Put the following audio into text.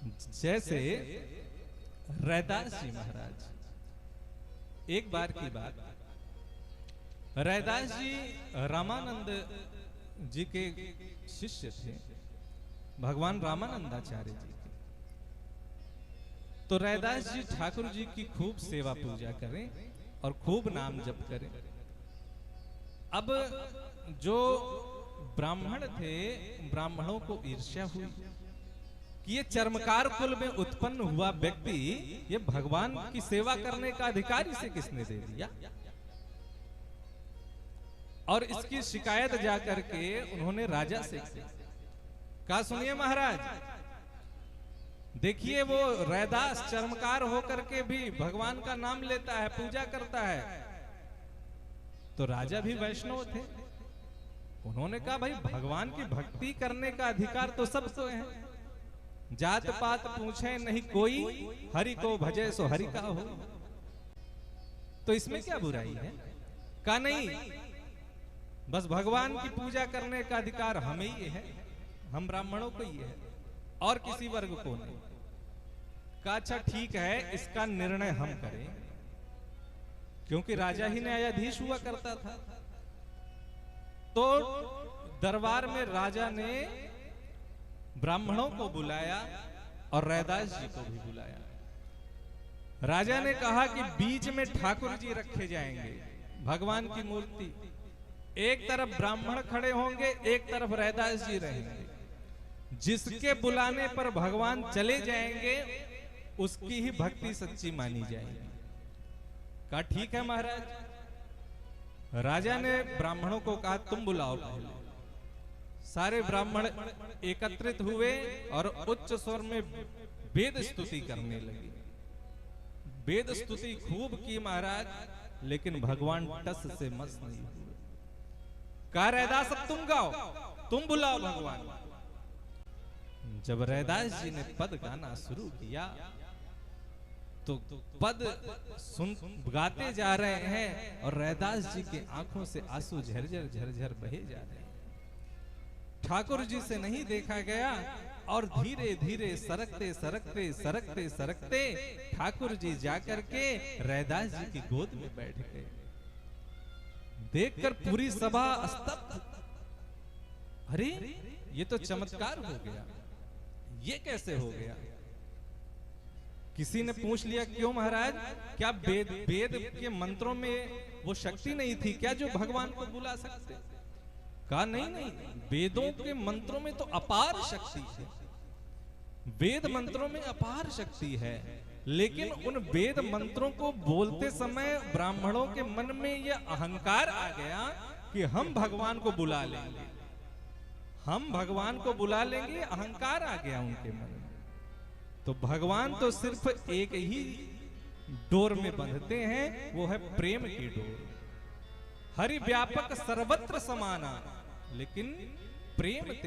जैसे रैदास जी महाराज, एक बार की बात, रैदास जी रामानंद जी के शिष्य थे, भगवान रामानंदाचार्य जी के। तो रैदास जी ठाकुर जी की खूब सेवा पूजा करें और खूब नाम जप करें। अब जो ब्राह्मण थे, ब्राह्मणों को ईर्ष्या हुई कि ये चर्मकार कुल में उत्पन्न हुआ व्यक्ति ये भगवान की सेवा करने का अधिकार इसे किसने दे दिया। और इसकी शिकायत जाकर के उन्होंने राजा से कहा, सुनिए महाराज, देखिए वो रैदास चर्मकार होकर के भी भगवान का नाम लेता है, पूजा करता है। तो राजा भी वैष्णव थे, उन्होंने कहा भाई भगवान की भक्ति करने का अधिकार तो सबको है, जात पात पूछे नहीं कोई, हरि को भजे सो हरि का हो। तो इसमें क्या बुराई है? कहा नहीं, बस भगवान की पूजा करने का अधिकार हमें ही है, हम ब्राह्मणों को ही है और किसी वर्ग को नहीं। कहा अच्छा ठीक है, इसका निर्णय हम करें, क्योंकि राजा ही न्यायाधीश हुआ करता था। तो दरबार में राजा ने ब्राह्मणों को बुलाया और रैदास जी को भी बुलाया। राजा ने कहा कि बीच में ठाकुर जी रखे जाएंगे, भगवान की मूर्ति, एक तरफ ब्राह्मण खड़े होंगे, एक तरफ रैदास जी रहेंगे। जिसके बुलाने पर भगवान चले जाएंगे उसकी ही भक्ति सच्ची मानी जाएगी। कहा ठीक है महाराज। राजा ने ब्राह्मणों को कहा तुम बुलाओ पहले। सारे ब्राह्मण एकत्रित हुए और उच्च स्वर में वेद स्तुति करने लगे। वेद स्तुति खूब की महाराज, लेकिन भगवान टस से मस नहीं हुए। कहा रैदास अब तुम गाओ, तुम बुलाओ भगवान। जब रैदास जी ने पद गाना शुरू किया तो पद सुन गाते जा रहे हैं और रैदास जी की आंखों से आंसू झरझर झरझर बहे जा रहे हैं। ठाकुर जी से नहीं देखा गया और धीरे धीरे सरकते सरकते सरकते सरकते ठाकुर जी जाकर के रैदास जी की गोद में बैठ गए। देखकर पूरी सभा स्तब्ध। अरे ये तो चमत्कार हो गया, ये कैसे हो गया? किसी ने पूछ लिया क्यों महाराज, क्या वेद के मंत्रों में वो शक्ति नहीं थी क्या जो भगवान को बुला सकते? कहा नहीं नहीं, वेदों के मंत्रों में तो अपार शक्ति है, वेद मंत्रों में अपार शक्ति है, लेकिन उन वेद मंत्रों को बोलते समय ब्राह्मणों के मन में यह अहंकार आ गया कि हम भगवान को बुला लेंगे, हम भगवान को बुला लेंगे, अहंकार आ गया उनके मन में। तो भगवान तो सिर्फ एक ही डोर में बंधते हैं, वो है प्रेम की डोर। हरि व्यापक सर्वत्र समाना, लेकिन प्रेम ते